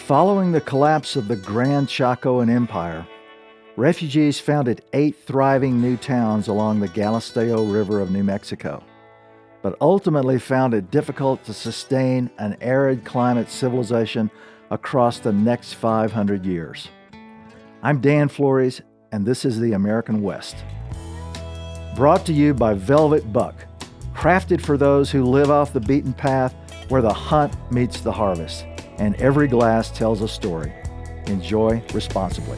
Following the collapse of the Gran Chacoan Empire, refugees founded 8 thriving new towns along the Galisteo River of New Mexico, but ultimately found it difficult to sustain an arid climate civilization across the next 500 years. I'm Dan Flores, and this is the American West. Brought to you by Velvet Buck, crafted for those who live off the beaten path where the hunt meets the harvest, and every glass tells a story. Enjoy responsibly.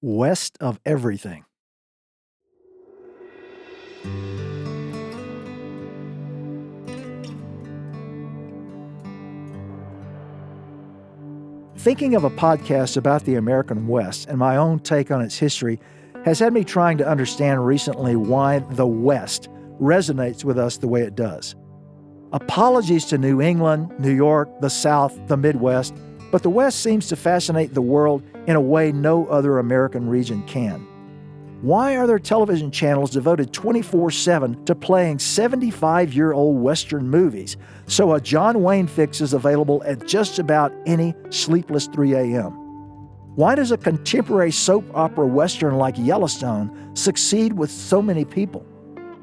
West of everything. Thinking of a podcast about the American West and my own take on its history has had me trying to understand recently why the West resonates with us the way it does. Apologies to New England, New York, the South, the Midwest, but the West seems to fascinate the world in a way no other American region can. Why are there television channels devoted 24/7 to playing 75-year-old Western movies, so a John Wayne fix is available at just about any sleepless 3 a.m.? Why does a contemporary soap opera Western like Yellowstone succeed with so many people?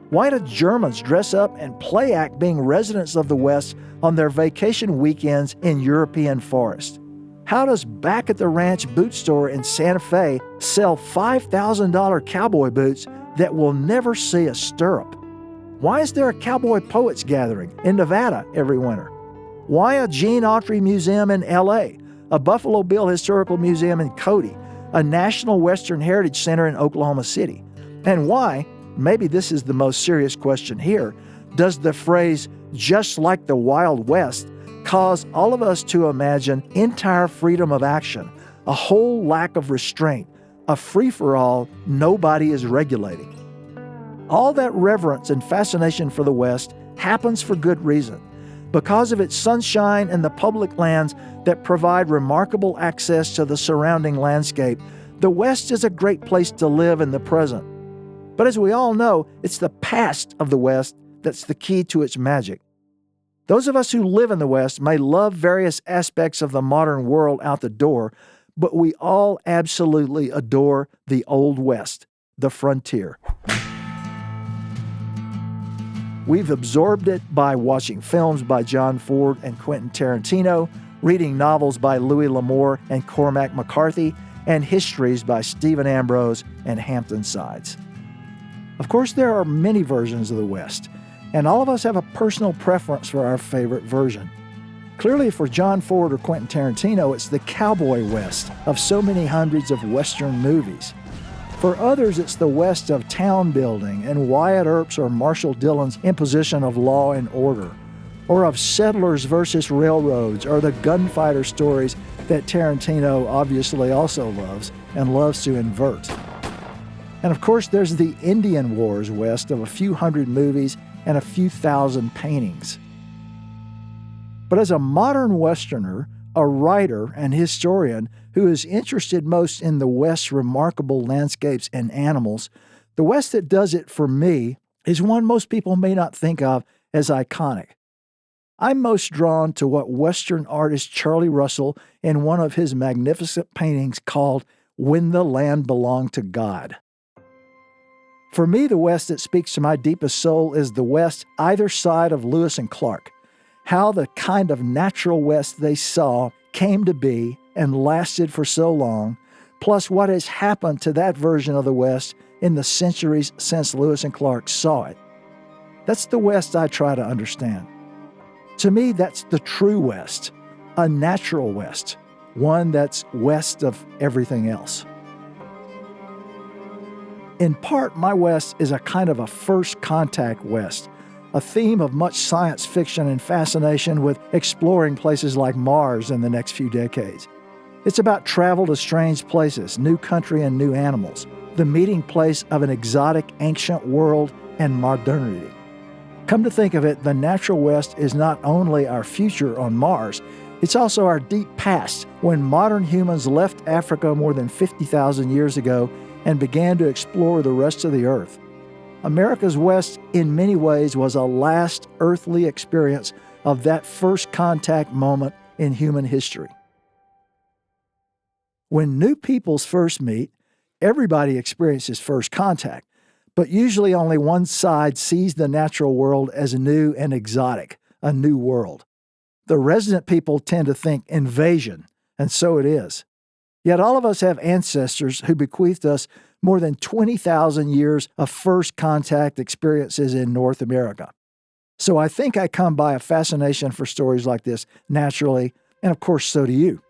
Why do Germans dress up and play act being residents of the West on their vacation weekends in European forests? How does Back at the Ranch boot store in Santa Fe sell $5,000 cowboy boots that will never see a stirrup? Why is there a cowboy poets gathering in Nevada every winter? Why a Gene Autry museum in L.A., a Buffalo Bill Historical Museum in Cody, a National Western Heritage Center in Oklahoma City? And why, maybe this is the most serious question here, does the phrase, "just like the Wild West," cause all of us to imagine entire freedom of action, a whole lack of restraint, a free-for-all nobody is regulating? All that reverence and fascination for the West happens for good reason, because of its sunshine and the public lands that provide remarkable access to the surrounding landscape. The West is a great place to live in the present. But as we all know, it's the past of the West that's the key to its magic. Those of us who live in the West may love various aspects of the modern world out the door, but we all absolutely adore the Old West, the frontier. We've absorbed it by watching films by John Ford and Quentin Tarantino, reading novels by Louis L'Amour and Cormac McCarthy, and histories by Stephen Ambrose and Hampton Sides. Of course, there are many versions of the West, and all of us have a personal preference for our favorite version. Clearly, for John Ford or Quentin Tarantino, it's the cowboy West of so many hundreds of Western movies. For others, it's the West of town building and Wyatt Earp's or Marshall Dillon's imposition of law and order, or of settlers versus railroads, or the gunfighter stories that Tarantino obviously also loves and loves to invert. And of course, there's the Indian Wars West of a few hundred movies and a few thousand paintings. But as a modern Westerner, a writer and historian who is interested most in the West's remarkable landscapes and animals, the West that does it for me is one most people may not think of as iconic. I'm most drawn to what Western artist Charlie Russell in one of his magnificent paintings called "When the Land Belonged to God." For me, the West that speaks to my deepest soul is the West either side of Lewis and Clark. How the kind of natural West they saw came to be and lasted for so long, plus what has happened to that version of the West in the centuries since Lewis and Clark saw it. That's the West I try to understand. To me, that's the true West, a natural West, one that's west of everything else. In part, my West is a kind of a first contact West, a theme of much science fiction and fascination with exploring places like Mars in the next few decades. It's about travel to strange places, new country and new animals, the meeting place of an exotic ancient world and modernity. Come to think of it, the natural West is not only our future on Mars, It's also our deep past, when modern humans left Africa more than 50,000 years ago and began to explore the rest of the earth. America's West, in many ways, was a last earthly experience of that first contact moment in human history. When new peoples first meet, everybody experiences first contact, but usually only one side sees the natural world as new and exotic, a new world. The resident people tend to think invasion, and so it is. Yet all of us have ancestors who bequeathed us more than 20,000 years of first contact experiences in North America. So I think I come by a fascination for stories like this naturally, and of course so do you.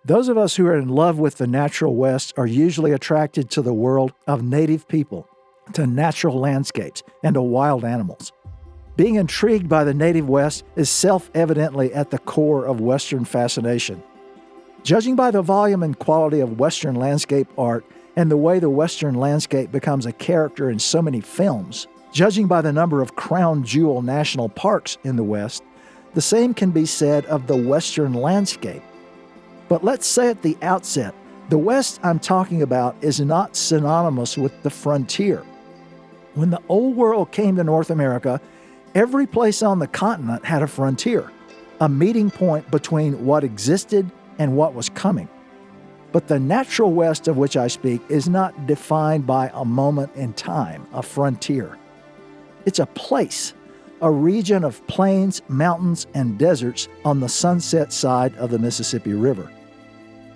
Those of us who are in love with the natural West are usually attracted to the world of native people, to natural landscapes, and to wild animals. Being intrigued by the native West is self-evidently at the core of Western fascination. Judging by the volume and quality of Western landscape art and the way the Western landscape becomes a character in so many films, judging by the number of crown jewel national parks in the West, the same can be said of the Western landscape. But let's say at the outset, the West I'm talking about is not synonymous with the frontier. When the Old World came to North America, every place on the continent had a frontier, a meeting point between what existed and what was coming. But the natural West of which I speak is not defined by a moment in time, a frontier. It's a place, a region of plains, mountains, and deserts on the sunset side of the Mississippi River.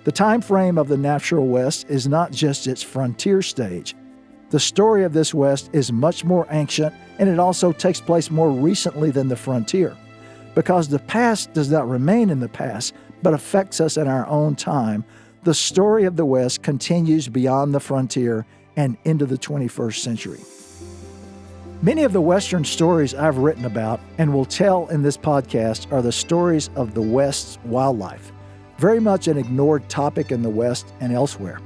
The time frame of the natural West is not just its frontier stage. The story of this West is much more ancient, and it also takes place more recently than the frontier. Because the past does not remain in the past, but affects us in our own time, the story of the West continues beyond the frontier and into the 21st century. Many of the Western stories I've written about and will tell in this podcast are the stories of the West's wildlife, very much an ignored topic in the West and elsewhere.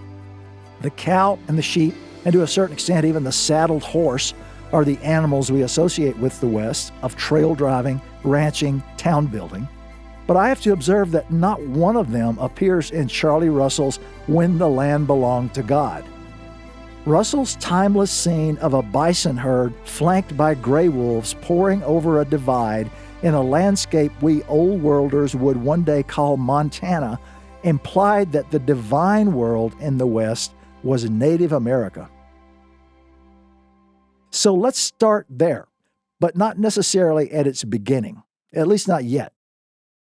The cow and the sheep, and to a certain extent even the saddled horse, are the animals we associate with the West of trail driving, ranching, town building. But I have to observe that not one of them appears in Charlie Russell's When the Land Belonged to God. Russell's timeless scene of a bison herd flanked by gray wolves pouring over a divide in a landscape we old worlders would one day call Montana implied that the divine world in the West was Native America. So let's start there, but not necessarily at its beginning, at least not yet.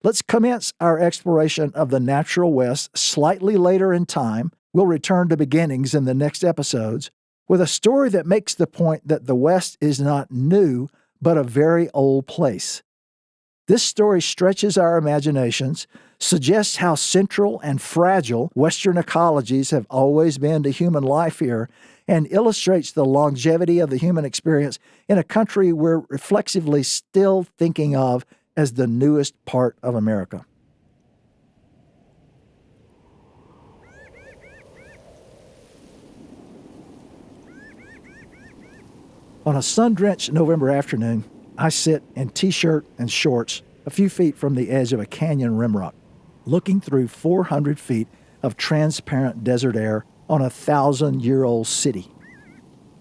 Let's commence our exploration of the natural West slightly later in time. We'll return to beginnings in the next episodes with a story that makes the point that the West is not new, but a very old place. This story stretches our imaginations, suggests how central and fragile Western ecologies have always been to human life here, and illustrates the longevity of the human experience in a country we're reflexively still thinking of as the newest part of America. On a sun-drenched November afternoon, I sit in t-shirt and shorts a few feet from the edge of a canyon rimrock, looking through 400 feet of transparent desert air on a 1,000-year-old city.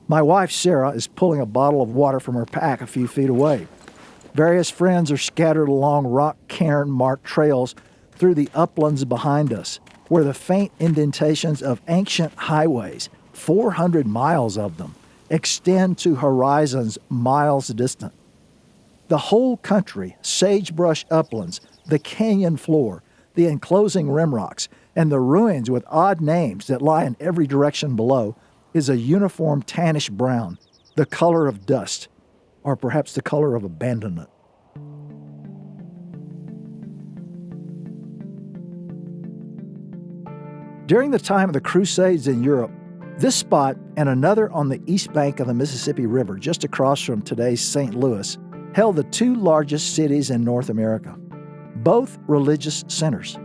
My wife, Sarah, is pulling a bottle of water from her pack a few feet away. Various friends are scattered along rock cairn-marked trails through the uplands behind us, where the faint indentations of ancient highways, 400 miles of them, extend to horizons miles distant. The whole country, sagebrush uplands, the canyon floor, the enclosing rimrocks, and the ruins with odd names that lie in every direction below, is a uniform tannish brown, the color of dust, or perhaps the color of abandonment. During the time of the Crusades in Europe, this spot and another on the east bank of the Mississippi River, just across from today's St. Louis, held the two largest cities in North America, both religious centers.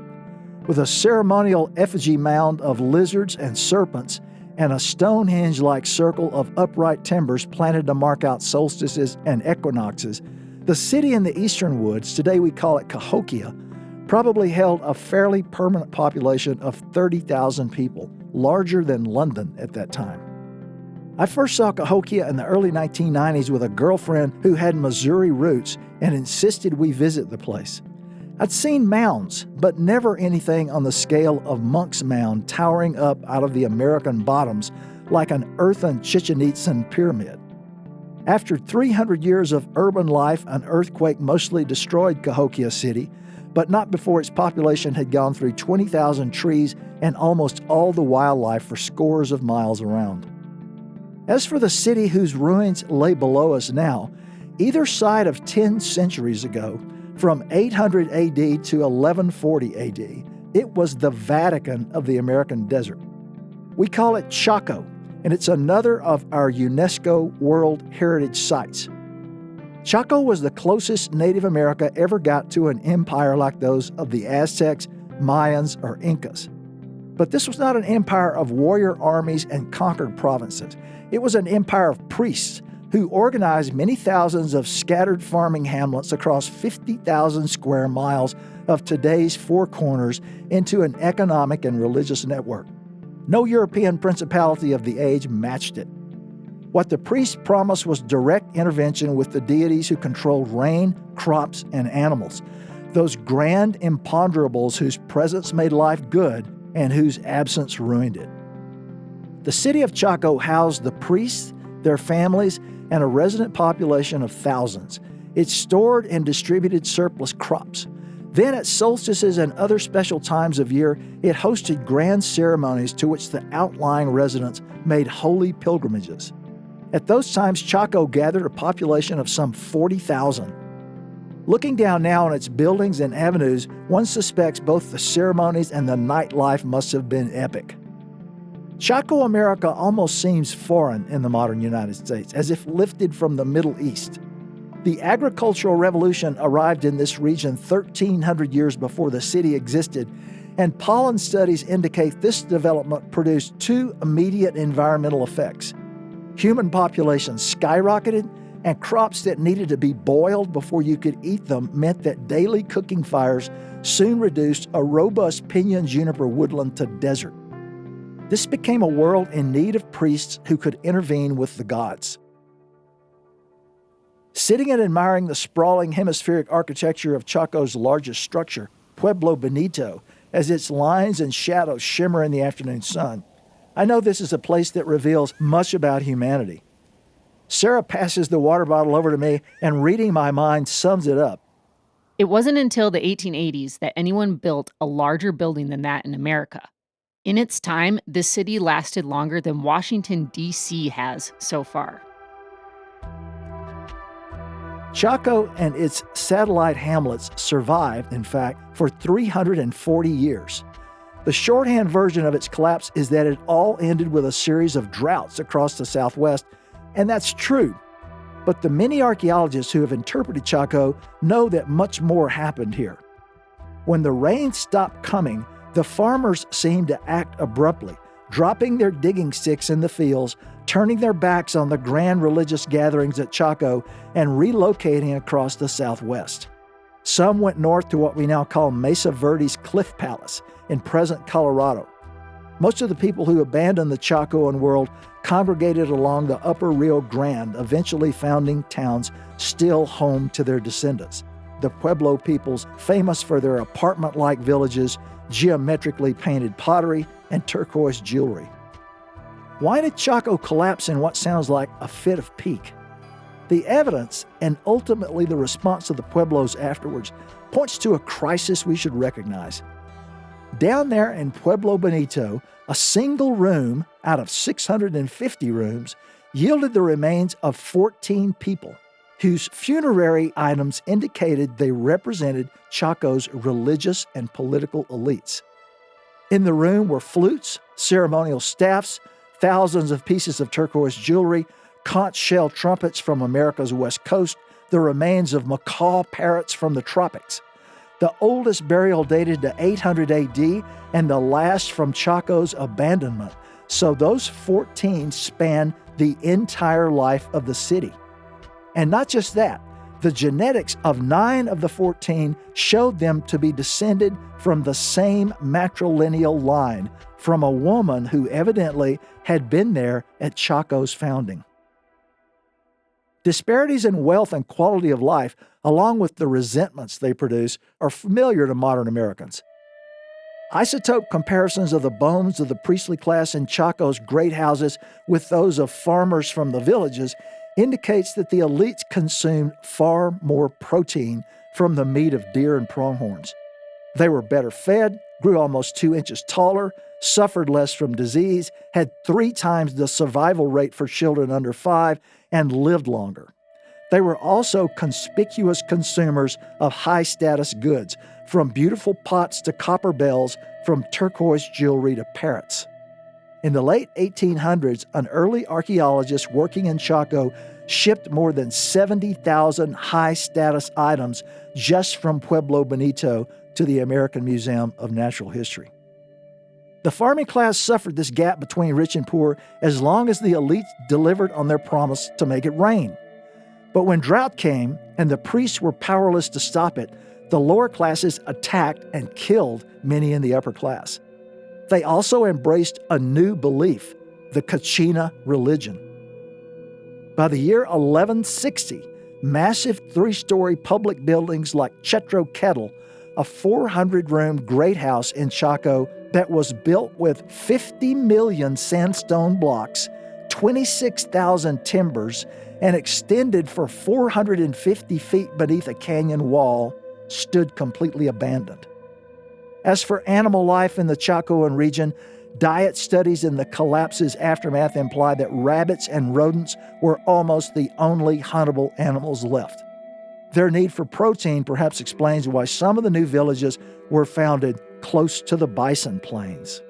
With a ceremonial effigy mound of lizards and serpents and a Stonehenge-like circle of upright timbers planted to mark out solstices and equinoxes, the city in the eastern woods, today we call it Cahokia, probably held a fairly permanent population of 30,000 people, larger than London at that time. I first saw Cahokia in the early 1990s with a girlfriend who had Missouri roots and insisted we visit the place. I'd seen mounds, but never anything on the scale of Monk's Mound towering up out of the American bottoms like an earthen Chichen Itza pyramid. After 300 years of urban life, an earthquake mostly destroyed Cahokia City, but not before its population had gone through 20,000 trees and almost all the wildlife for scores of miles around. As for the city whose ruins lay below us now, either side of 10 centuries ago, from 800 AD to 1140 AD, it was the Vatican of the American desert. We call it Chaco, and it's another of our UNESCO World Heritage Sites. Chaco was the closest Native America ever got to an empire like those of the Aztecs, Mayans, or Incas. But this was not an empire of warrior armies and conquered provinces. It was an empire of priests who organized many thousands of scattered farming hamlets across 50,000 square miles of today's Four Corners into an economic and religious network. No European principality of the age matched it. What the priests promised was direct intervention with the deities who controlled rain, crops, and animals, those grand imponderables whose presence made life good and whose absence ruined it. The city of Chaco housed the priests, their families, and a resident population of thousands. It stored and distributed surplus crops. Then at solstices and other special times of year, it hosted grand ceremonies to which the outlying residents made holy pilgrimages. At those times, Chaco gathered a population of some 40,000. Looking down now on its buildings and avenues, one suspects both the ceremonies and the nightlife must have been epic. Chaco America almost seems foreign in the modern United States, as if lifted from the Middle East. The agricultural revolution arrived in this region 1,300 years before the city existed, and pollen studies indicate this development produced two immediate environmental effects. Human populations skyrocketed, and crops that needed to be boiled before you could eat them meant that daily cooking fires soon reduced a robust pinyon juniper woodland to desert. This became a world in need of priests who could intervene with the gods. Sitting and admiring the sprawling hemispheric architecture of Chaco's largest structure, Pueblo Bonito, as its lines and shadows shimmer in the afternoon sun, I know this is a place that reveals much about humanity. Sarah passes the water bottle over to me, and reading my mind sums it up. It wasn't until the 1880s that anyone built a larger building than that in America. In its time, this city lasted longer than Washington, D.C. has so far. Chaco and its satellite hamlets survived, in fact, for 340 years. The shorthand version of its collapse is that it all ended with a series of droughts across the Southwest, and that's true. But the many archaeologists who have interpreted Chaco know that much more happened here. When the rain stopped coming, the farmers seemed to act abruptly, dropping their digging sticks in the fields, turning their backs on the grand religious gatherings at Chaco, and relocating across the Southwest. Some went north to what we now call Mesa Verde's Cliff Palace in present Colorado. Most of the people who abandoned the Chacoan world congregated along the upper Rio Grande, eventually founding towns still home to their descendants. The Pueblo peoples, famous for their apartment-like villages, geometrically painted pottery, and turquoise jewelry. Why did Chaco collapse in what sounds like a fit of pique? The evidence, and ultimately the response of the Pueblos afterwards, points to a crisis we should recognize. Down there in Pueblo Bonito, a single room out of 650 rooms yielded the remains of 14 people, whose funerary items indicated they represented Chaco's religious and political elites. In the room were flutes, ceremonial staffs, thousands of pieces of turquoise jewelry, conch shell trumpets from America's west coast, the remains of macaw parrots from the tropics. The oldest burial dated to 800 AD and the last from Chaco's abandonment, so those 14 span the entire life of the city. And not just that, The genetics of 9 of the 14 showed them to be descended from the same matrilineal line from a woman who evidently had been there at Chaco's founding. Disparities in wealth and quality of life, along with the resentments they produce, are familiar to modern Americans. Isotope comparisons of the bones of the priestly class in Chaco's great houses with those of farmers from the villages indicates that the elites consumed far more protein from the meat of deer and pronghorns. They were better fed, grew almost 2 inches taller, suffered less from disease, had 3 times the survival rate for children under 5, and lived longer. They were also conspicuous consumers of high-status goods, from beautiful pots to copper bells, from turquoise jewelry to parrots. In the late 1800s, an early archaeologist working in Chaco shipped more than 70,000 high-status items just from Pueblo Bonito to the American Museum of Natural History. The farming class suffered this gap between rich and poor as long as the elites delivered on their promise to make it rain. But when drought came and the priests were powerless to stop it, the lower classes attacked and killed many in the upper class. They also embraced a new belief, the Kachina religion. By the year 1160, massive 3-story public buildings like Chetro Kettle, a 400-room great house in Chaco that was built with 50 million sandstone blocks, 26,000 timbers, and extended for 450 feet beneath a canyon wall, stood completely abandoned. As for animal life in the Chacoan region, diet studies in the collapse's aftermath imply that rabbits and rodents were almost the only huntable animals left. Their need for protein perhaps explains why some of the new villages were founded close to the bison plains.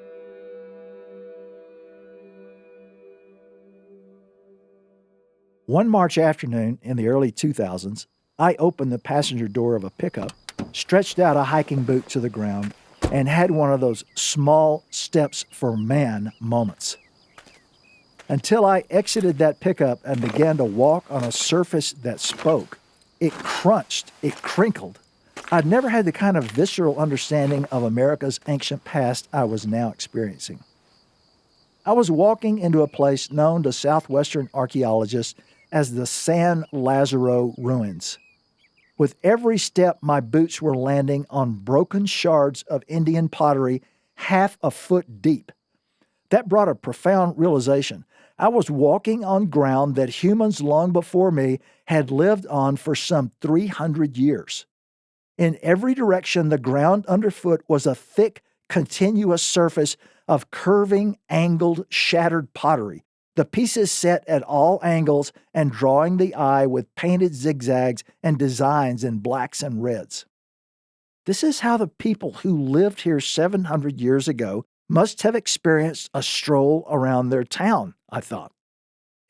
One March afternoon in the early 2000s, I opened the passenger door of a pickup, stretched out a hiking boot to the ground, and had one of those small steps for man moments. Until I exited that pickup and began to walk on a surface that spoke, it crunched, it crinkled. I'd never had the kind of visceral understanding of America's ancient past I was now experiencing. I was walking into a place known to southwestern archaeologists as the San Lazaro ruins. With every step, my boots were landing on broken shards of Indian pottery half a foot deep. That brought a profound realization. I was walking on ground that humans long before me had lived on for some 300 years. In every direction, the ground underfoot was a thick, continuous surface of curving, angled, shattered pottery, the pieces set at all angles and drawing the eye with painted zigzags and designs in blacks and reds. This is how the people who lived here 700 years ago must have experienced a stroll around their town, I thought.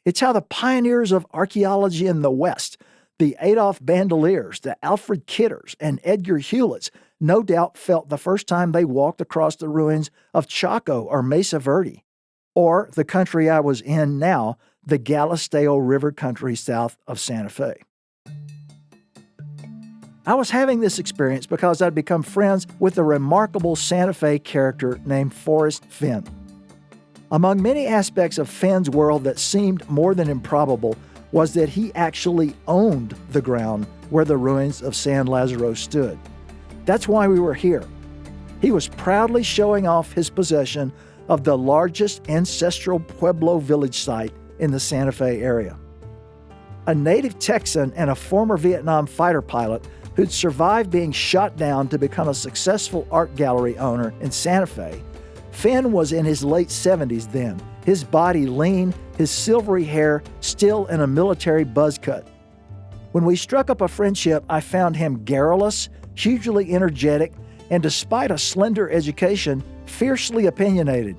It's how the pioneers of archaeology in the West, the Adolf Bandeliers, the Alfred Kidders, and Edgar Hewletts, no doubt felt the first time they walked across the ruins of Chaco or Mesa Verde, or the country I was in now, the Galisteo River country south of Santa Fe. I was having this experience because I'd become friends with a remarkable Santa Fe character named Forrest Fenn. Among many aspects of Fenn's world that seemed more than improbable was that he actually owned the ground where the ruins of San Lazaro stood. That's why we were here. He was proudly showing off his possession of the largest ancestral Pueblo village site in the Santa Fe area. A native Texan and a former Vietnam fighter pilot who'd survived being shot down to become a successful art gallery owner in Santa Fe, Fenn was in his late 70s then, his body lean, his silvery hair still in a military buzz cut. When we struck up a friendship, I found him garrulous, hugely energetic, and despite a slender education, fiercely opinionated.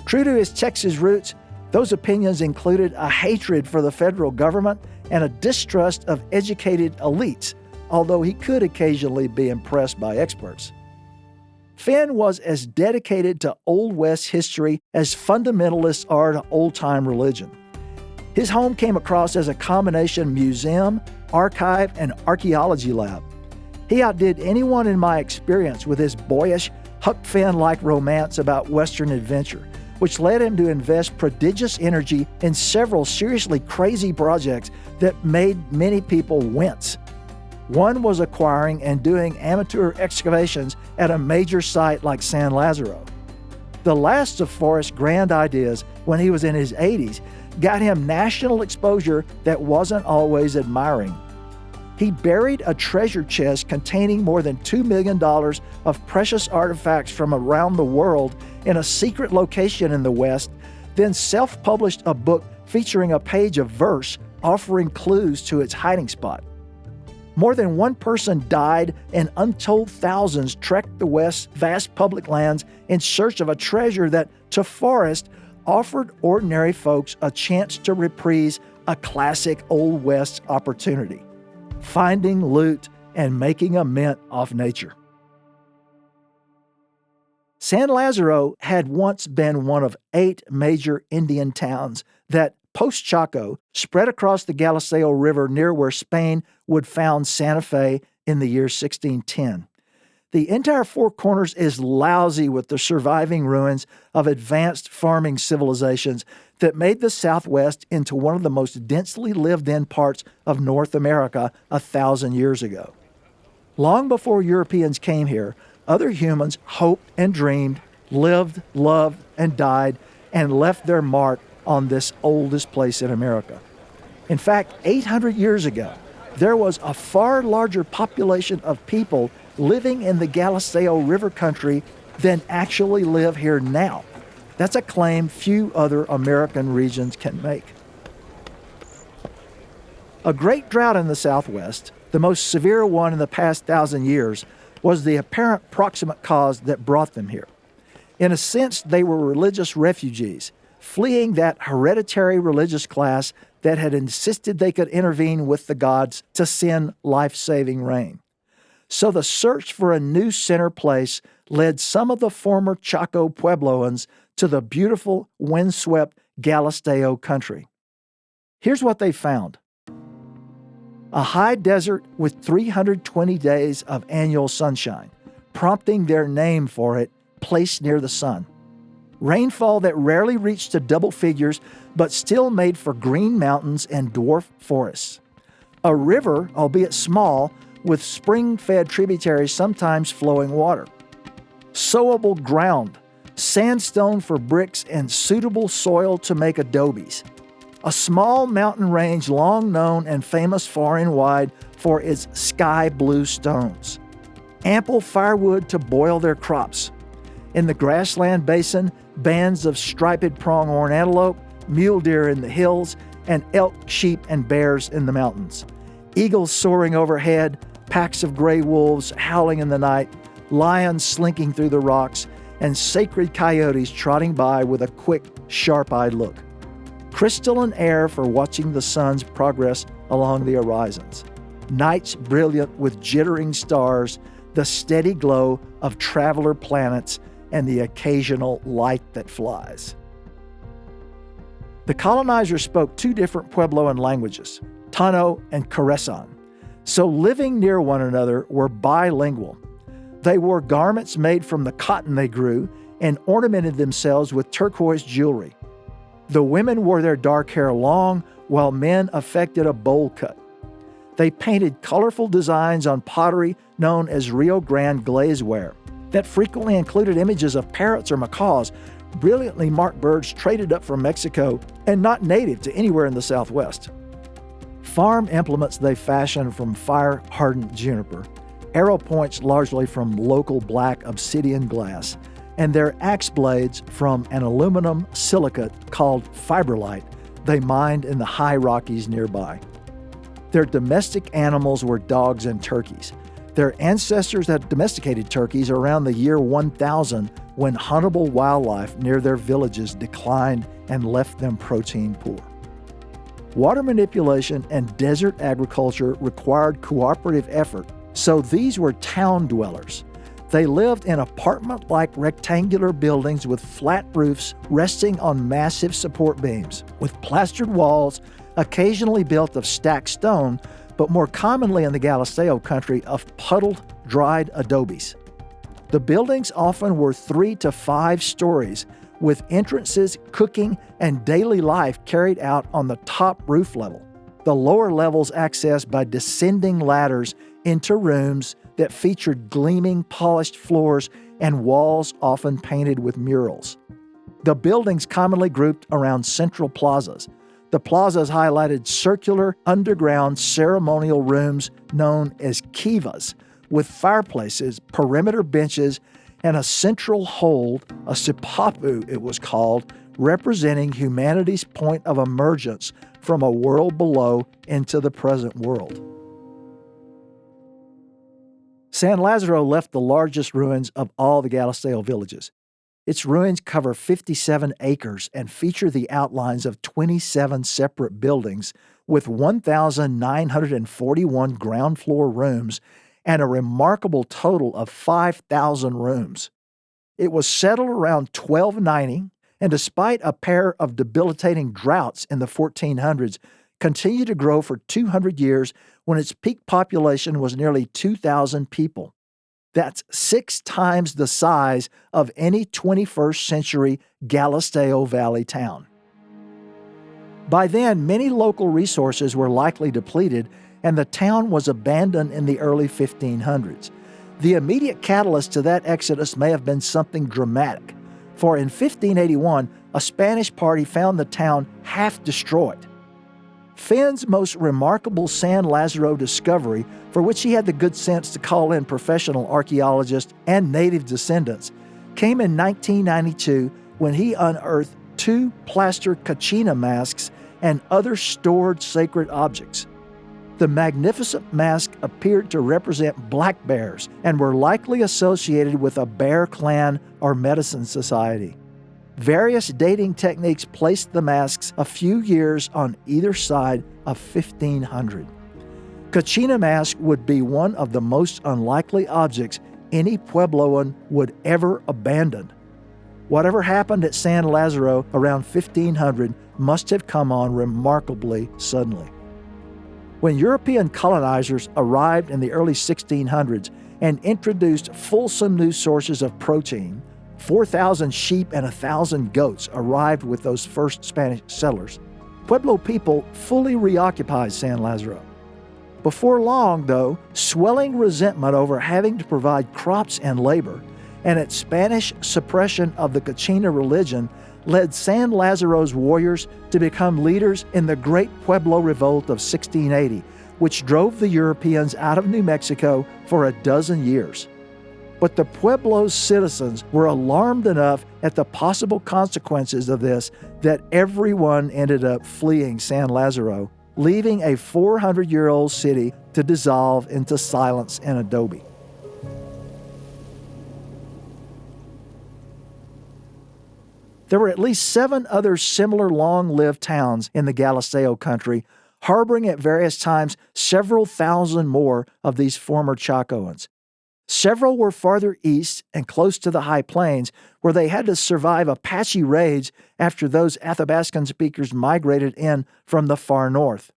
True to his Texas roots, those opinions included a hatred for the federal government and a distrust of educated elites, although he could occasionally be impressed by experts. Fenn was as dedicated to Old West history as fundamentalists are to old-time religion. His home came across as a combination museum, archive, and archaeology lab. He outdid anyone in my experience with his boyish, Huck Finn-like romance about Western adventure, which led him to invest prodigious energy in several seriously crazy projects that made many people wince. One was acquiring and doing amateur excavations at a major site like San Lazaro. The last of Forrest's grand ideas, when he was in his 80s, got him national exposure that wasn't always admiring. He buried a treasure chest containing more than $2 million of precious artifacts from around the world in a secret location in the West, then self-published a book featuring a page of verse offering clues to its hiding spot. More than one person died, and untold thousands trekked the West's vast public lands in search of a treasure that, to Forrest, offered ordinary folks a chance to reprise a classic Old West opportunity: finding loot and making a mint off nature. San Lazaro had once been one of 8 major Indian towns that, post-Chaco, spread across the Galisteo River near where Spain would found Santa Fe in the year 1610. The entire Four Corners is lousy with the surviving ruins of advanced farming civilizations that made the Southwest into one of the most densely lived-in parts of North America 1,000 years ago. Long before Europeans came here, other humans hoped and dreamed, lived, loved, and died, and left their mark on this oldest place in America. In fact, 800 years ago, there was a far larger population of people living in the Galisteo River country than actually live here now. That's a claim few other American regions can make. A great drought in the Southwest, the most severe one in the past 1,000 years, was the apparent proximate cause that brought them here. In a sense, they were religious refugees, fleeing that hereditary religious class that had insisted they could intervene with the gods to send life-saving rain. So the search for a new center place led some of the former Chaco Puebloans to the beautiful, windswept Galisteo country. Here's what they found: a high desert with 320 days of annual sunshine, prompting their name for it, placed near the sun. Rainfall that rarely reached to double figures, but still made for green mountains and dwarf forests. A river, albeit small, with spring-fed tributaries sometimes flowing water. Sowable ground, sandstone for bricks, and suitable soil to make adobes. A small mountain range long known and famous far and wide for its sky blue stones. Ample firewood to boil their crops. In the grassland basin, bands of striped pronghorn antelope, mule deer in the hills, and elk, sheep, and bears in the mountains. Eagles soaring overhead, packs of gray wolves howling in the night, lions slinking through the rocks, and sacred coyotes trotting by with a quick, sharp-eyed look. Crystalline air for watching the sun's progress along the horizons. Nights brilliant with jittering stars, the steady glow of traveler planets, and the occasional light that flies. The colonizers spoke 2 different Puebloan languages, Tano and Keresan, so living near one another were bilingual. They wore garments made from the cotton they grew and ornamented themselves with turquoise jewelry. The women wore their dark hair long, while men affected a bowl cut. They painted colorful designs on pottery known as Rio Grande glazeware that frequently included images of parrots or macaws, brilliantly marked birds traded up from Mexico and not native to anywhere in the Southwest. Farm implements they fashioned from fire-hardened juniper, arrow points largely from local black obsidian glass, and their axe blades from an aluminum silicate called fibrillite they mined in the high Rockies nearby. Their domestic animals were dogs and turkeys. Their ancestors had domesticated turkeys around the year 1000 when huntable wildlife near their villages declined and left them protein poor. Water manipulation and desert agriculture required cooperative effort, so these were town dwellers. They lived in apartment-like rectangular buildings with flat roofs resting on massive support beams, with plastered walls, occasionally built of stacked stone, but more commonly in the Galisteo country of puddled, dried adobes. The buildings often were 3 to 5 stories, with entrances, cooking, and daily life carried out on the top roof level. The lower levels accessed by descending ladders into rooms that featured gleaming polished floors and walls often painted with murals. The buildings commonly grouped around central plazas. The plazas highlighted circular underground ceremonial rooms known as kivas, with fireplaces, perimeter benches, and a central hold, a sipapu it was called, representing humanity's point of emergence from a world below into the present world. San Lazaro left the largest ruins of all the Galisteo villages. Its ruins cover 57 acres and feature the outlines of 27 separate buildings with 1,941 ground floor rooms and a remarkable total of 5,000 rooms. It was settled around 1290, and despite a pair of debilitating droughts in the 1400s, continued to grow for 200 years when its peak population was nearly 2,000 people. That's 6 times the size of any 21st century Galisteo Valley town. By then, many local resources were likely depleted, and the town was abandoned in the early 1500s. The immediate catalyst to that exodus may have been something dramatic, for in 1581, a Spanish party found the town half destroyed. Finn's most remarkable San Lazaro discovery, for which he had the good sense to call in professional archaeologists and native descendants, came in 1992 when he unearthed 2 plaster kachina masks and other stored sacred objects. The magnificent masks appeared to represent black bears and were likely associated with a bear clan or medicine society. Various dating techniques placed the masks a few years on either side of 1500. Kachina mask would be one of the most unlikely objects any Puebloan would ever abandon. Whatever happened at San Lazaro around 1500 must have come on remarkably suddenly. When European colonizers arrived in the early 1600s and introduced fulsome new sources of protein, 4,000 sheep and 1,000 goats arrived with those first Spanish settlers. Pueblo people fully reoccupied San Lazaro. Before long, though, swelling resentment over having to provide crops and labor, and its Spanish suppression of the Kachina religion led San Lazaro's warriors to become leaders in the Great Pueblo Revolt of 1680, which drove the Europeans out of New Mexico for a dozen years. But the Pueblo's citizens were alarmed enough at the possible consequences of this that everyone ended up fleeing San Lazaro, leaving a 400-year-old city to dissolve into silence and adobe. There were at least 7 other similar long-lived towns in the Galisteo country, harboring at various times several thousand more of these former Chacoans. Several were farther east and close to the high plains, where they had to survive Apache raids after those Athabascan speakers migrated in from the far north.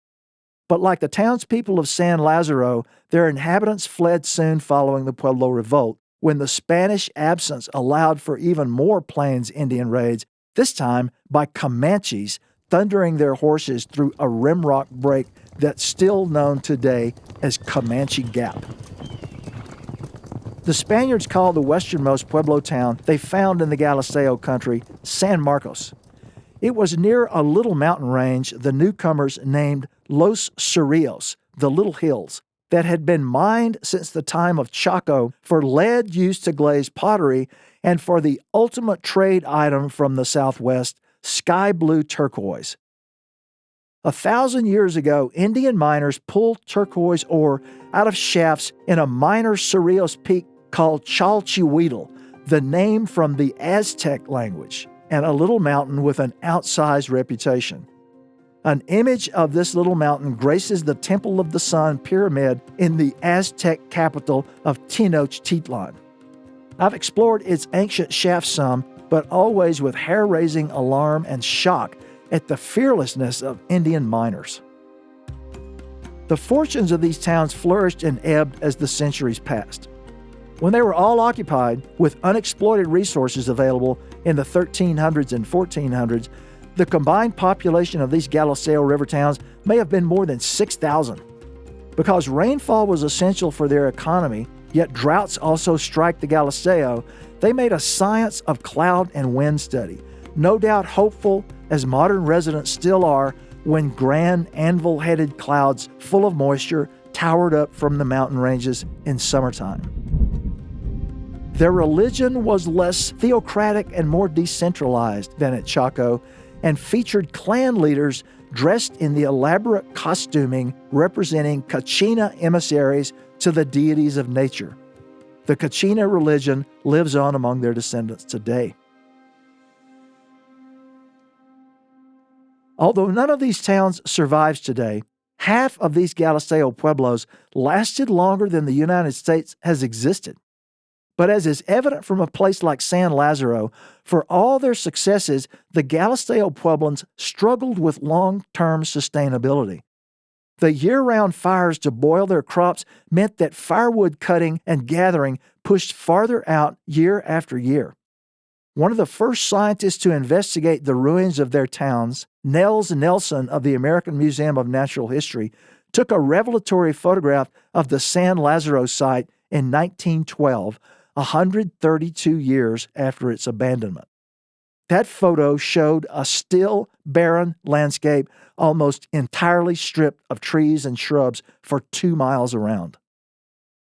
But like the townspeople of San Lazaro, their inhabitants fled soon following the Pueblo Revolt, when the Spanish absence allowed for even more Plains Indian raids, this time by Comanches thundering their horses through a rimrock break that's still known today as Comanche Gap. The Spaniards called the westernmost Pueblo town they found in the Galisteo country San Marcos. It was near a little mountain range the newcomers named Los Cerrillos, the Little Hills, that had been mined since the time of Chaco for lead used to glaze pottery and for the ultimate trade item from the Southwest, sky blue turquoise. 1,000 years ago, Indian miners pulled turquoise ore out of shafts in a minor Cerrillos peak called Chalchihuitl, the name from the Aztec language, and a little mountain with an outsized reputation. An image of this little mountain graces the Temple of the Sun pyramid in the Aztec capital of Tenochtitlan. I've explored its ancient shafts some, but always with hair-raising alarm and shock at the fearlessness of Indian miners. The fortunes of these towns flourished and ebbed as the centuries passed. When they were all occupied with unexploited resources available in the 1300s and 1400s, the combined population of these Galisteo river towns may have been more than 6,000. Because rainfall was essential for their economy, yet droughts also strike the Galisteo, they made a science of cloud and wind study, no doubt hopeful as modern residents still are when grand anvil-headed clouds full of moisture towered up from the mountain ranges in summertime. Their religion was less theocratic and more decentralized than at Chaco, and featured clan leaders dressed in the elaborate costuming representing Kachina emissaries to the deities of nature. The Kachina religion lives on among their descendants today. Although none of these towns survives today, half of these Galisteo pueblos lasted longer than the United States has existed. But as is evident from a place like San Lazaro, for all their successes, the Galisteo Pueblans struggled with long-term sustainability. The year-round fires to boil their crops meant that firewood cutting and gathering pushed farther out year after year. One of the first scientists to investigate the ruins of their towns, Nels Nelson of the American Museum of Natural History, took a revelatory photograph of the San Lazaro site in 1912, 132 years after its abandonment. That photo showed a still, barren landscape almost entirely stripped of trees and shrubs for 2 miles around.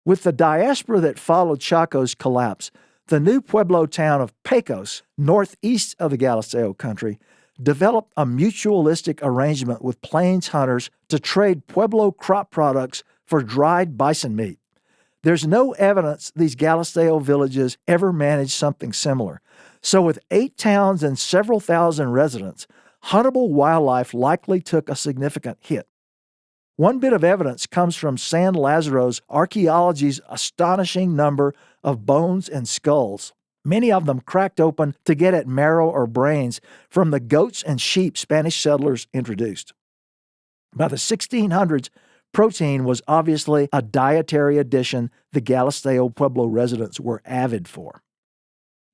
With the diaspora that followed Chaco's collapse, the new Pueblo town of Pecos, northeast of the Galisteo country, developed a mutualistic arrangement with plains hunters to trade Pueblo crop products for dried bison meat. There's no evidence these Galisteo villages ever managed something similar. So with 8 towns and several thousand residents, huntable wildlife likely took a significant hit. One bit of evidence comes from San Lazaro's archaeology's astonishing number of bones and skulls, many of them cracked open to get at marrow or brains from the goats and sheep Spanish settlers introduced. By the 1600s, protein was obviously a dietary addition the Galisteo Pueblo residents were avid for.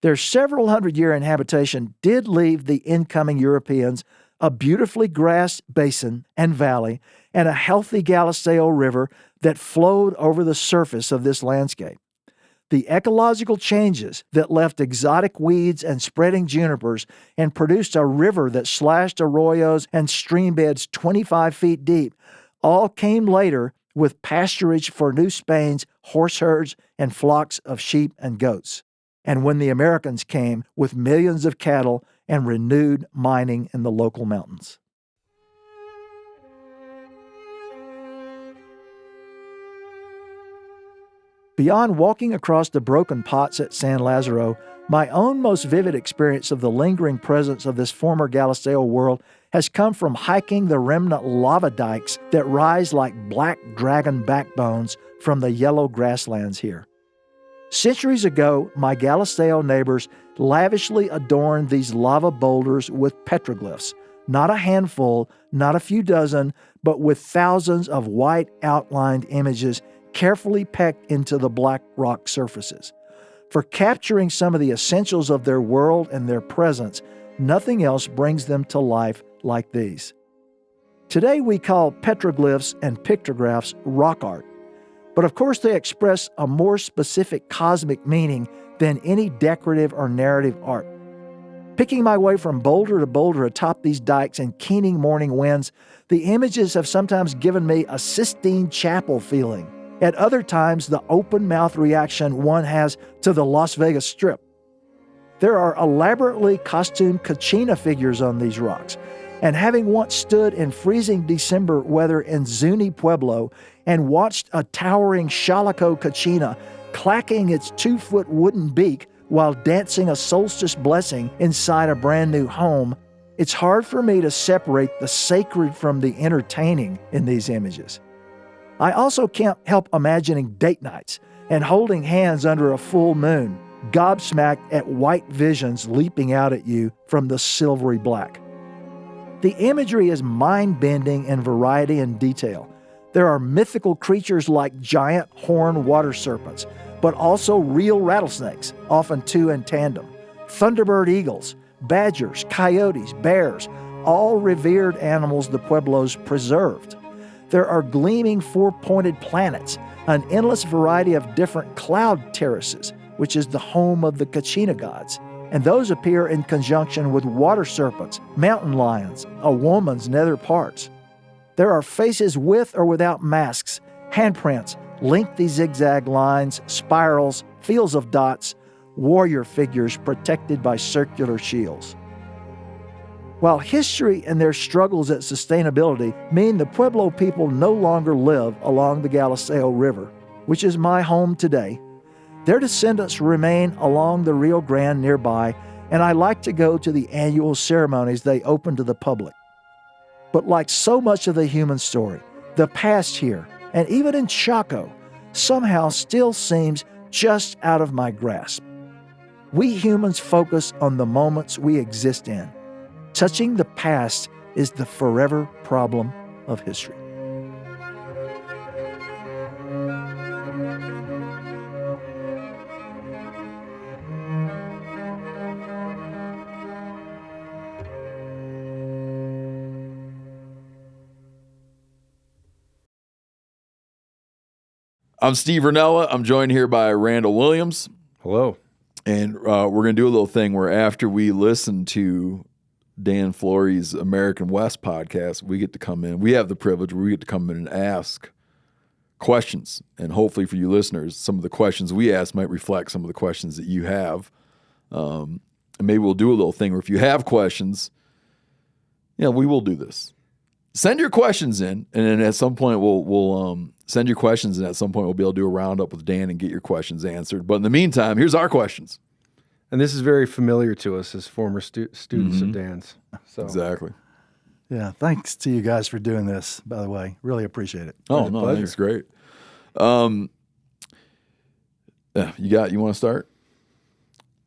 Their several hundred-year inhabitation did leave the incoming Europeans a beautifully grassed basin and valley and a healthy Galisteo river that flowed over the surface of this landscape. The ecological changes that left exotic weeds and spreading junipers and produced a river that slashed arroyos and stream beds 25 feet deep all came later with pasturage for New Spain's horse herds and flocks of sheep and goats, and when the Americans came with millions of cattle and renewed mining in the local mountains. Beyond walking across the broken pots at San Lazaro, my own most vivid experience of the lingering presence of this former Galisteo world has come from hiking the remnant lava dikes that rise like black dragon backbones from the yellow grasslands here. Centuries ago, my Galisteo neighbors lavishly adorned these lava boulders with petroglyphs, not a handful, not a few dozen, but with thousands of white outlined images carefully pecked into the black rock surfaces. For capturing some of the essentials of their world and their presence, nothing else brings them to life like these. Today we call petroglyphs and pictographs rock art, but of course they express a more specific cosmic meaning than any decorative or narrative art. Picking my way from boulder to boulder atop these dikes in keening morning winds, the images have sometimes given me a Sistine Chapel feeling. At other times, the open-mouth reaction one has to the Las Vegas Strip. There are elaborately costumed Kachina figures on these rocks, and having once stood in freezing December weather in Zuni Pueblo and watched a towering Chalaco Kachina clacking its 2-foot wooden beak while dancing a solstice blessing inside a brand new home, it's hard for me to separate the sacred from the entertaining in these images. I also can't help imagining date nights and holding hands under a full moon, gobsmacked at white visions leaping out at you from the silvery black. The imagery is mind-bending in variety and detail. There are mythical creatures like giant horned water serpents, but also real rattlesnakes, often two in tandem, thunderbird eagles, badgers, coyotes, bears, all revered animals the Pueblos preserved. There are gleaming four-pointed planets, an endless variety of different cloud terraces, which is the home of the Kachina gods, and those appear in conjunction with water serpents, mountain lions, a woman's nether parts. There are faces with or without masks, handprints, lengthy zigzag lines, spirals, fields of dots, warrior figures protected by circular shields. While history and their struggles at sustainability mean the Pueblo people no longer live along the Galisteo River, which is my home today, their descendants remain along the Rio Gran nearby, and I like to go to the annual ceremonies they open to the public. But like so much of the human story, the past here, and even in Chaco, somehow still seems just out of my grasp. We humans focus on the moments we exist in. Touching the past is the forever problem of history. I'm Steve Randall. I'm joined here by Randall Williams. Hello. And we're going to do a little thing where after we listen to Dan Flores' American West podcast, we get to come in. We have the privilege where we get to come in and ask questions. And hopefully for you listeners, some of the questions we ask might reflect some of the questions that you have. And maybe we'll do a little thing where if you have questions, we will do this. Send your questions in, and then at some point we'll send your questions, and at some point we'll be able to do a roundup with Dan and get your questions answered. But in the meantime, here's our questions. And this is very familiar to us as former students of Dan's. So. Exactly. Yeah, thanks to you guys for doing this, by the way. Really appreciate it. Oh, no, pleasure. That's great. You want to start?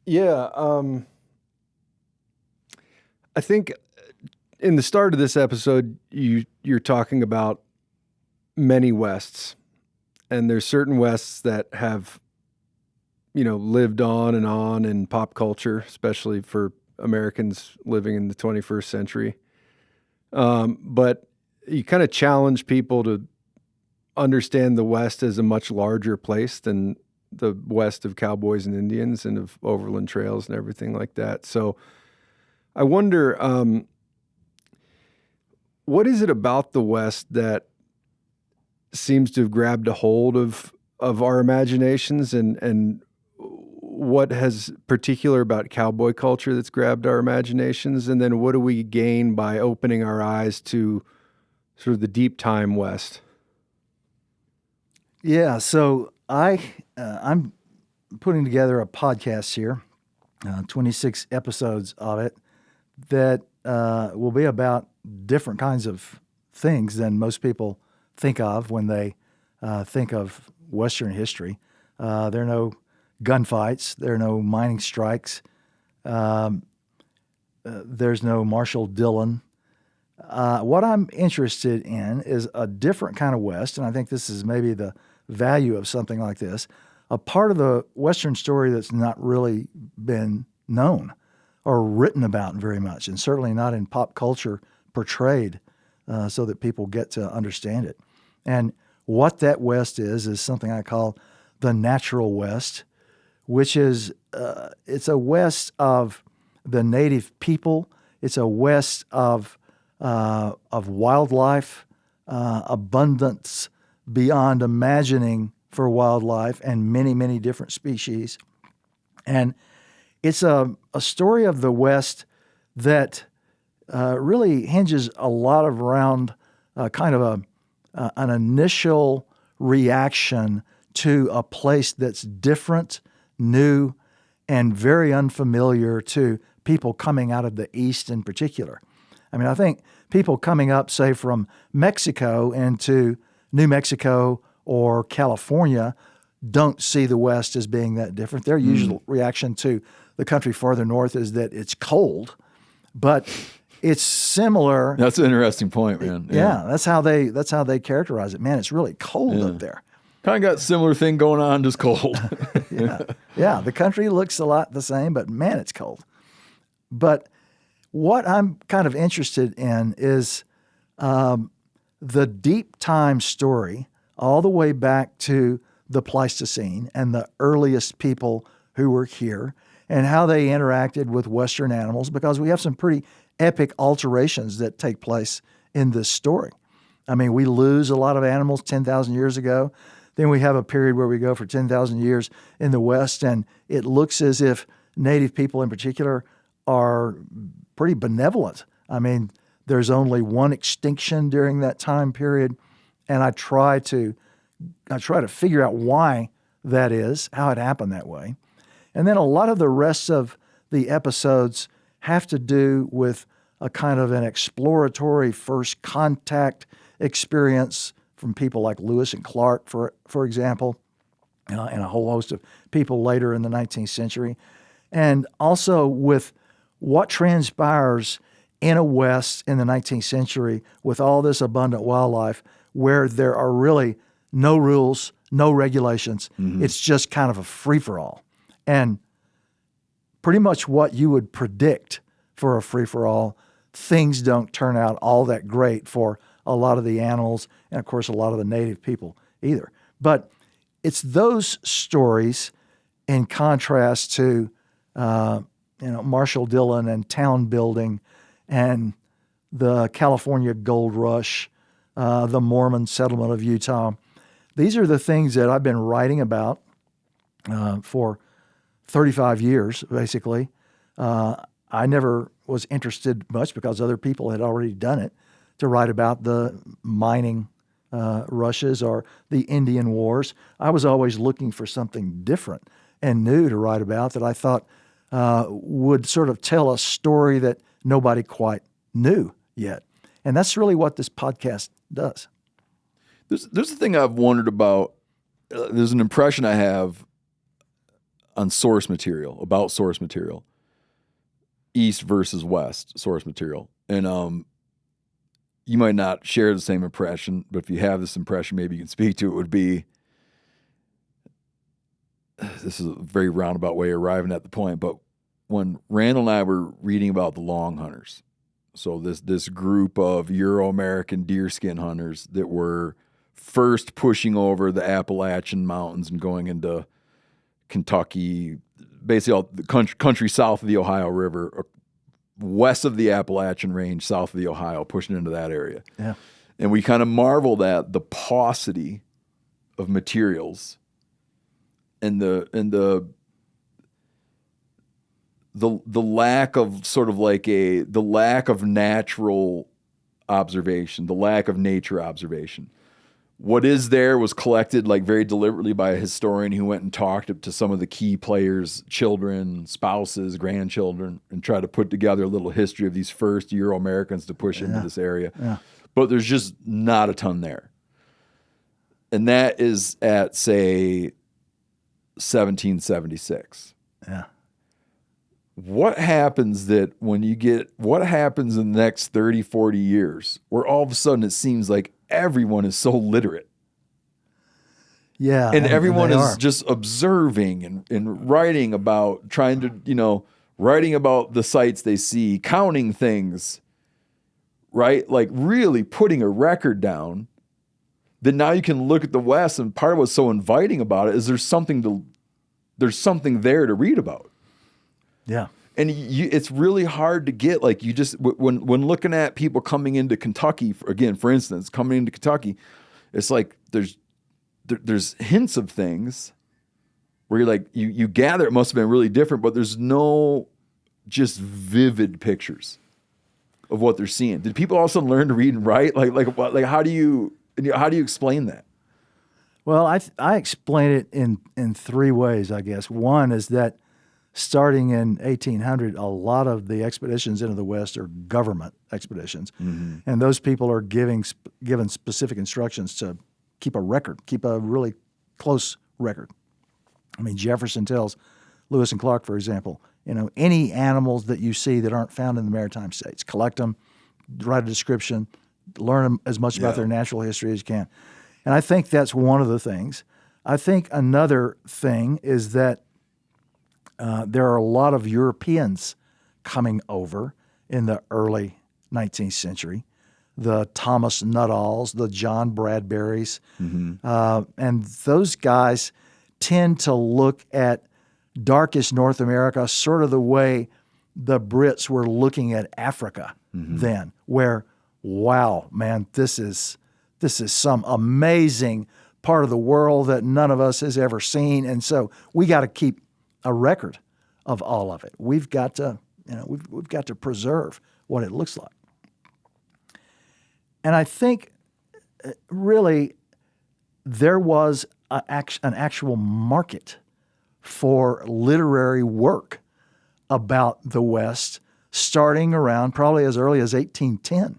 Yeah. I think in the start of this episode, you're talking about many Wests, and there's certain Wests that have, lived on in pop culture, especially for Americans living in the 21st century. But you kind of challenge people to understand the West as a much larger place than the West of cowboys and Indians and of overland trails and everything like that. So I wonder, what is it about the West that seems to have grabbed a hold of our imaginations, and what has particular about cowboy culture that's grabbed our imaginations? And then what do we gain by opening our eyes to sort of the deep time West? Yeah, so I'm putting together a podcast here, 26 episodes of it, that will be about different kinds of things than most people think of when they think of Western history. There are no gunfights. There are no mining strikes. There's no Marshall Dillon. What I'm interested in is a different kind of West, and I think this is maybe the value of something like this, a part of the Western story that's not really been known or written about very much, and certainly not in pop culture portrayed so that people get to understand it. And what that West is something I call the natural West, which is it's a West of the native people. It's a West of wildlife, abundance beyond imagining for wildlife and many, many different species. And it's a story of the West that really hinges a lot around kind of an initial reaction to a place that's different, new, and very unfamiliar to people coming out of the East in particular. I mean, I think people coming up, say, from Mexico into New Mexico or California don't see the West as being that different. Their usual reaction to the country farther north is that it's cold, but it's similar. That's an interesting point, man. Yeah, that's how they characterize it. Man, it's really cold up there. Kind of got similar thing going on, just cold. Yeah, the country looks a lot the same, but man, it's cold. But what I'm kind of interested in is the deep time story all the way back to the Pleistocene and the earliest people who were here and how they interacted with Western animals, because we have some pretty epic alterations that take place in this story. I mean, we lose a lot of animals 10,000 years ago. Then we have a period where we go for 10,000 years in the West, and it looks as if native people in particular are pretty benevolent. I mean, there's only one extinction during that time period, and I try to figure out why that is, how it happened that way. And then a lot of the rest of the episodes have to do with a kind of an exploratory first contact experience from people like Lewis and Clark, for example, and a whole host of people later in the 19th century. And also with what transpires in a West in the 19th century with all this abundant wildlife where there are really no rules, no regulations. It's just kind of a free-for-all. And pretty much what you would predict for a free-for-all, things don't turn out all that great for a lot of the animals and, of course, a lot of the native people either. But it's those stories in contrast to, Marshall Dillon and town building and the California gold rush, the Mormon settlement of Utah. These are the things that I've been writing about for 35 years, basically. I never was interested much because other people had already done it to write about the mining rushes or the Indian Wars. I was always looking for something different and new to write about that I thought would sort of tell a story that nobody quite knew yet. And that's really what this podcast does. There's a thing I've wondered about. There's an impression I have on source material, about source material, East versus West source material. And you might not share the same impression, but if you have this impression, maybe you can speak to it, would be, this is a very roundabout way of arriving at the point, but when Randall and I were reading about the Long Hunters, so this group of Euro-American deerskin hunters that were first pushing over the Appalachian Mountains and going into Kentucky, basically all the country south of the Ohio River, west of the Appalachian Range, south of the Ohio, pushing into that area. Yeah. And we kind of marveled at the paucity of materials and the lack of sort of like the lack of natural observation, the lack of nature observation. What is there was collected like very deliberately by a historian who went and talked to some of the key players, children, spouses, grandchildren, and tried to put together a little history of these first Euro-Americans to push into this area. Yeah. But there's just not a ton there. And that is at, say, 1776. Yeah. What happens in the next 30, 40 years where all of a sudden it seems like everyone is so literate? Yeah. And everyone is just observing and writing about, writing about the sights they see, counting things, right? Like really putting a record down. Then now you can look at the West, and part of what's so inviting about it is there's something there to read about. Yeah. And it's really hard to get, like, you just, when looking at people coming into Kentucky, for instance, coming into Kentucky, it's like there's hints of things where you're like, you gather it must have been really different, but there's no just vivid pictures of what they're seeing. Did people also learn to read and write? Like how do you explain that? Well, I explain it in three ways, I guess. One is that starting in 1800, a lot of the expeditions into the West are government expeditions. Mm-hmm. And those people are given specific instructions to keep a record, keep a really close record. I mean, Jefferson tells Lewis and Clark, for example, any animals that you see that aren't found in the maritime states, collect them, write a description, learn as much about their natural history as you can. And I think that's one of the things. I think another thing is that there are a lot of Europeans coming over in the early 19th century, the Thomas Nuttalls, the John Bradburys, and those guys tend to look at darkest North America sort of the way the Brits were looking at Africa then, where, wow, man, this is some amazing part of the world that none of us has ever seen, and so we got to keep a record of all of it. We've got to, we've got to preserve what it looks like. And I think really there was an actual market for literary work about the West starting around probably as early as 1810.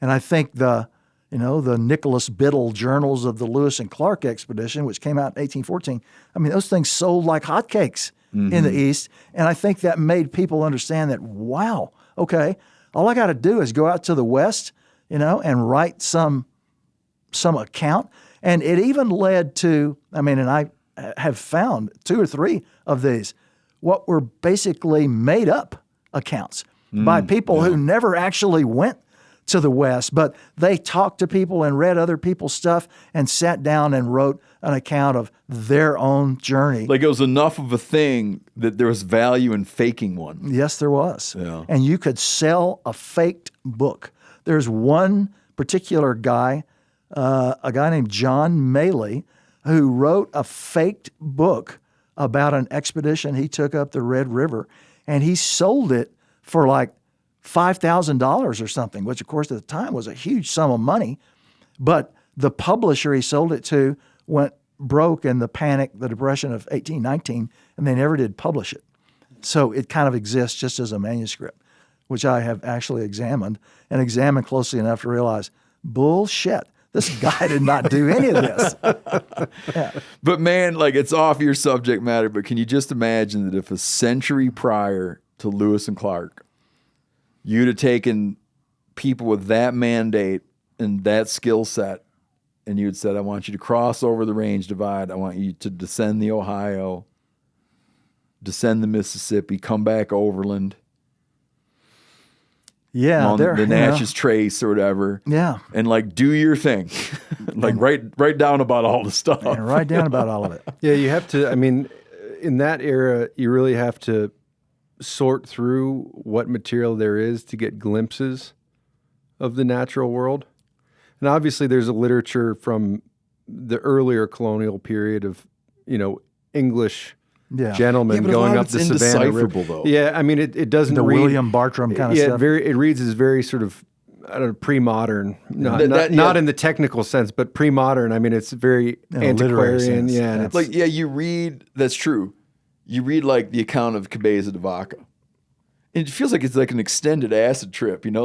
And I think the Nicholas Biddle journals of the Lewis and Clark expedition, which came out in 1814, I mean, those things sold like hotcakes in the East. And I think that made people understand that, wow, okay, all I got to do is go out to the West, and write some account. And it even led to, and I have found 2 or 3 of these, what were basically made up accounts by people who never actually went to the West, but they talked to people and read other people's stuff and sat down and wrote an account of their own journey. Like it was enough of a thing that there was value in faking one. Yes, there was. Yeah. And you could sell a faked book. There's one particular guy, a guy named John Maley, who wrote a faked book about an expedition he took up the Red River, and he sold it for like $5,000 or something, which of course at the time was a huge sum of money. But the publisher he sold it to went broke in the depression of 1819, and they never did publish it. So it kind of exists just as a manuscript, which I have actually examined closely enough to realize, bullshit, this guy did not do any of this. Yeah. But man, like it's off your subject matter, but can you just imagine that if a century prior to Lewis and Clark, you'd have taken people with that mandate and that skill set, and you had said, I want you to cross over the range divide. I want you to descend the Ohio, descend the Mississippi, come back overland. Yeah, the Natchez Trace or whatever. Yeah. And like do your thing. Like write down about all the stuff. And write down about all of it. Yeah, you have to, in that era, you really have to sort through what material there is to get glimpses of the natural world. And obviously there's a literature from the earlier colonial period of, English gentlemen going up the Savannah River. Though. Yeah, it doesn't the read... William Bartram kind of stuff. It reads as very sort of, pre-modern. Not in the technical sense, but pre-modern. It's very antiquarian. Yeah, it's like, you read, that's true. You read like the account of Cabeza de Vaca. And it feels like it's like an extended acid trip, You're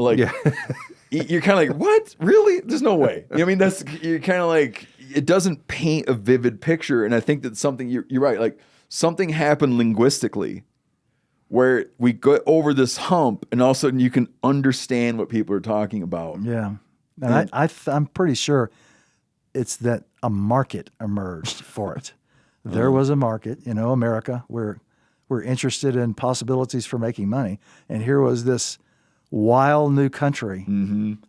kind of like, what? Really? There's no way. You're kind of like, it doesn't paint a vivid picture. And I think that something, you're right, like something happened linguistically where we go over this hump and all of a sudden you can understand what people are talking about. Yeah. And I'm pretty sure it's that a market emerged for it. There was a market, America, where we're interested in possibilities for making money. And here was this wild new country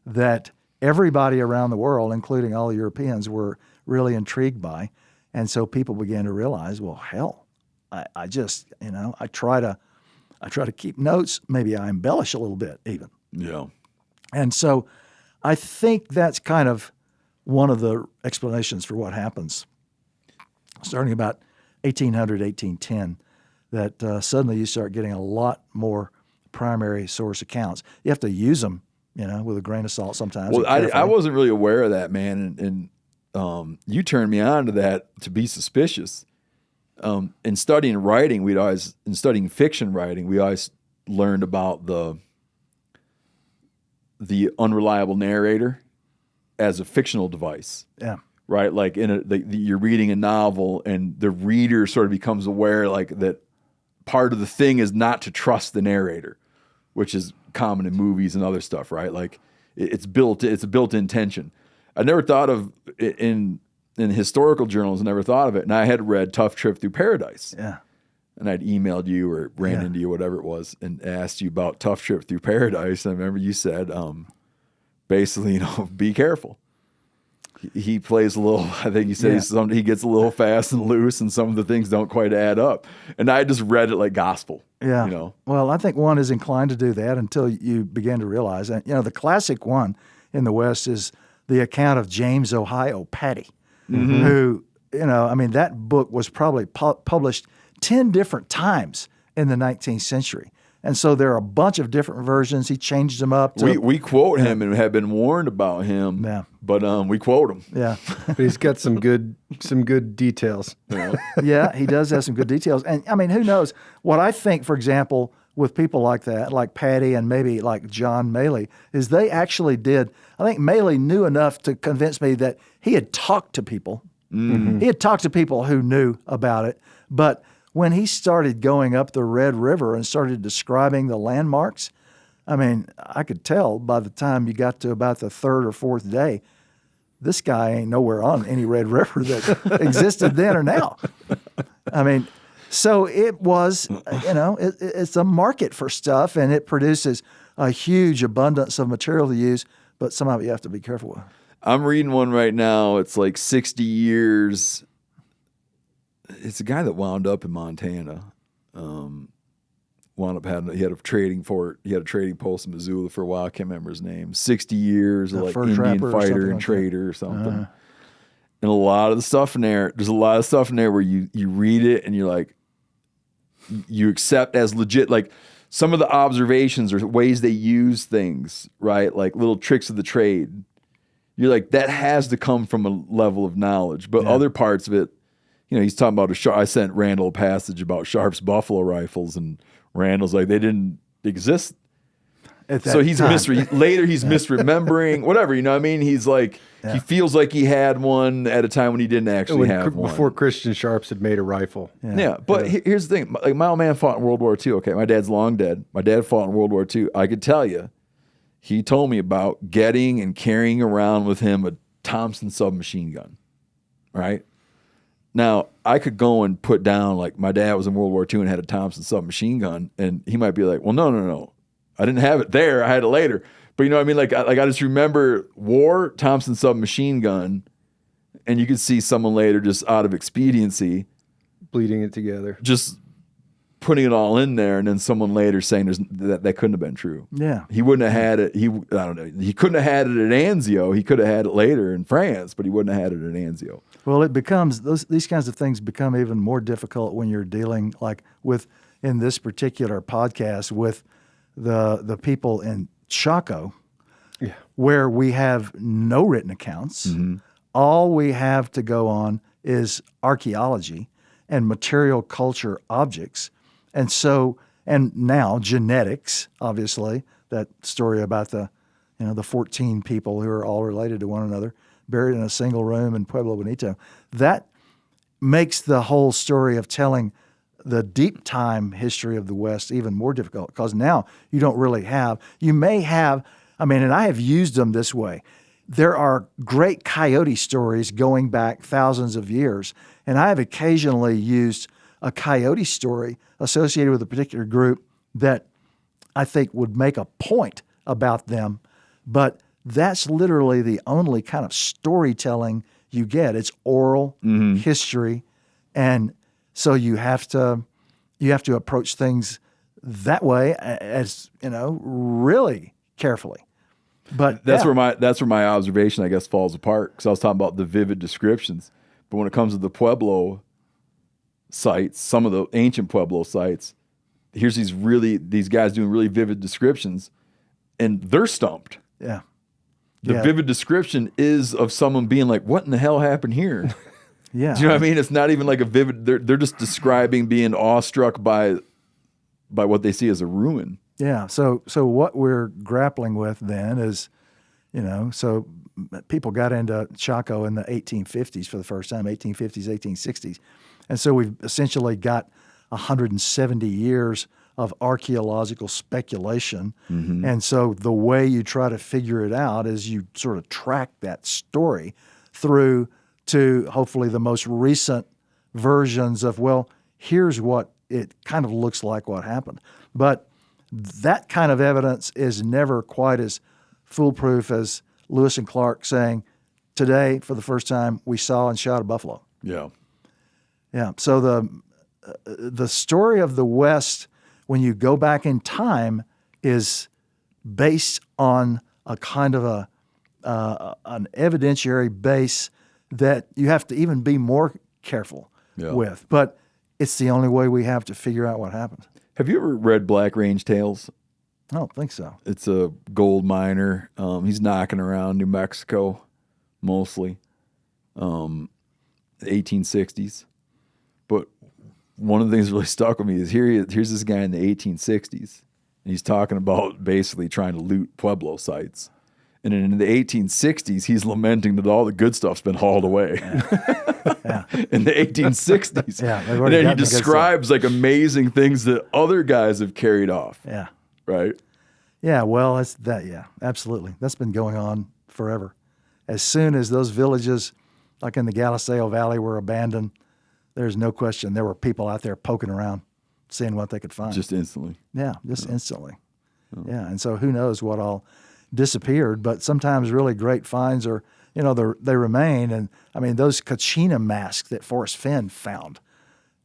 that everybody around the world, including all the Europeans, were really intrigued by. And so people began to realize, well, hell, I just, I try to keep notes. Maybe I embellish a little bit even. Yeah. And so I think that's kind of one of the explanations for what happens starting about 1800, 1810, that suddenly you start getting a lot more primary source accounts. You have to use them, with a grain of salt sometimes. Well, I wasn't really aware of that, man. And you turned me on to that, to be suspicious. In studying writing, in studying fiction writing, we always learned about the unreliable narrator as a fictional device. Yeah. right? Like you're reading a novel and the reader sort of becomes aware like that part of the thing is not to trust the narrator, which is common in movies and other stuff, right? Like it's a built-in tension. I never thought of it in historical journals, I never thought of it. And I had read Tough Trip Through Paradise. Yeah. And I'd emailed you or ran into you, whatever it was, and asked you about Tough Trip Through Paradise. And I remember you said, basically, be careful. He plays a little, I think you said he gets a little fast and loose and some of the things don't quite add up. And I just read it like gospel. Yeah. Well, I think one is inclined to do that until you begin to realize that, the classic one in the West is the account of James Ohio Patty, who, that book was probably published 10 different times in the 19th century. And so there are a bunch of different versions. He changed them up. We quote him and have been warned about him. Yeah. But we quote him. Yeah. But he's got some good details. Yeah, he does have some good details. And who knows? What I think, for example, with people like that, like Patty and maybe like John Maley, is they actually did. I think Maley knew enough to convince me that he had talked to people. Mm-hmm. He had talked to people who knew about it. But when he started going up the Red River and started describing the landmarks, I could tell by the time you got to about the third or fourth day, this guy ain't nowhere on any Red River that existed then or now. So it was, it's a market for stuff, and it produces a huge abundance of material to use, but some of it you have to be careful with. I'm reading one right now. It's like 60 years. It's a guy that wound up in Montana. He had a trading post in Missoula for a while. I can't remember his name. 60 years of like Indian fighter and trader or something. And a lot of the stuff in there, there's a lot of stuff in there where you read it and you're like, you accept as legit, like some of the observations or ways they use things, right? Like little tricks of the trade. You're like, that has to come from a level of knowledge. But other parts of it, he's talking about I sent Randall a passage about Sharp's buffalo rifles, and Randall's like, they didn't exist. So he's misremembering, whatever, He's like, he feels like he had one at a time when he didn't actually have one. Before Christian Sharps had made a rifle. Yeah, but here's the thing. Like, my old man fought in World War II. Okay, my dad's long dead. My dad fought in World War II. I could tell you, he told me about getting and carrying around with him a Thompson submachine gun, right? Now, I could go and put down, like, my dad was in World War II and had a Thompson submachine gun, and he might be like, well, no. I didn't have it there. I had it later. But you know what I mean? Like I just remember war, Thompson submachine gun, and you could see someone later just out of expediency. Bleeding it together. Just putting it all in there, and then someone later saying that couldn't have been true. Yeah. He wouldn't have had it. I don't know. He couldn't have had it at Anzio. He could have had it later in France, but he wouldn't have had it at Anzio. Well, it becomes, these kinds of things become even more difficult when you're dealing, like with, in this particular podcast, with the people in Chaco, where we have no written accounts. Mm-hmm. All we have to go on is archaeology and material culture objects. And so, and now genetics, obviously, that story about the 14 people who are all related to one another, buried in a single room in Pueblo Bonito. That makes the whole story of telling the deep time history of the West even more difficult, because now you don't really have, you may have, and I have used them this way. There are great coyote stories going back thousands of years, and I have occasionally used a coyote story associated with a particular group that I think would make a point about them, but that's literally the only kind of storytelling you get. It's oral history, and so you have to approach things that way, as really carefully. But that's where my observation, I guess, falls apart, because I was talking about the vivid descriptions. But when it comes to the Pueblo sites, some of the ancient Pueblo sites, here's these guys doing really vivid descriptions, and they're stumped. Yeah. The vivid description is of someone being like, "What in the hell happened here?" Yeah. Do you know what I mean? It's not even like a vivid. They're just describing being awestruck by what they see as a ruin. Yeah. So what we're grappling with then is, So people got into Chaco in the 1850s for the first time, 1850s, 1860s. And so we've essentially got 170 years of archaeological speculation. Mm-hmm. And so the way you try to figure it out is you sort of track that story through to hopefully the most recent versions of, well, here's what it kind of looks like what happened. But that kind of evidence is never quite as foolproof as Lewis and Clark saying, today, for the first time, we saw and shot a buffalo. Yeah. Yeah. So the story of the West, when you go back in time, is based on a kind of an evidentiary base that you have to even be more careful with. But it's the only way we have to figure out what happened. Have you ever read Black Range Tales? I don't think so. It's a gold miner. He's knocking around New Mexico, mostly, 1860s. But one of the things that really stuck with me is here's this guy in the 1860s, and he's talking about basically trying to loot Pueblo sites. And then in the 1860s, he's lamenting that all the good stuff's been hauled away. Yeah. In the 1860s. Yeah, and then he describes like amazing things that other guys have carried off. Yeah. Right? Yeah, well, that's that. Yeah, absolutely. That's been going on forever. As soon as those villages, like in the Galisteo Valley, were abandoned, there's no question there were people out there poking around, seeing what they could find. Just instantly. Yeah, just instantly. Yeah, and so who knows what all disappeared, but sometimes really great finds are, they remain. And I mean, those Kachina masks that Forrest Fenn found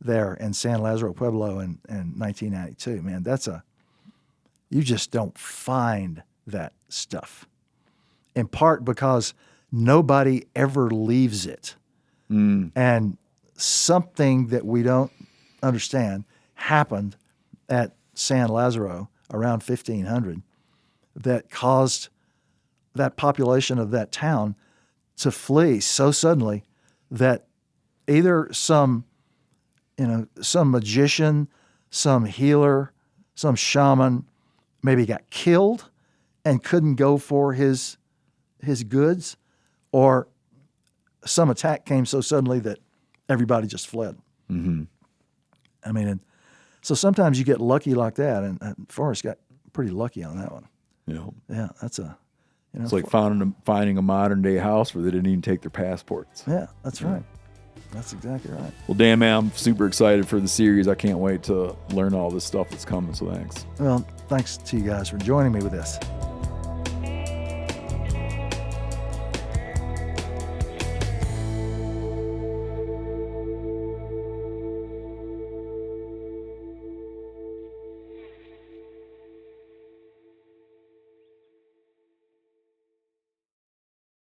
there in San Lazaro Pueblo in 1992, man, you just don't find that stuff. In part because nobody ever leaves it. And something that we don't understand happened at San Lazaro around 1500 that caused that population of that town to flee so suddenly that either some magician, some healer, some shaman maybe got killed and couldn't go for his goods, or some attack came so suddenly that everybody just fled. Mm-hmm. I mean, so sometimes you get lucky like that, and Forrest got pretty lucky on that one. Yeah, that's it's like finding a modern day house where they didn't even take their passports. Yeah, that's right. That's exactly right. Well, Dan, man, I'm super excited for the series. I can't wait to learn all this stuff that's coming, so thanks. Well, thanks to you guys for joining me with this.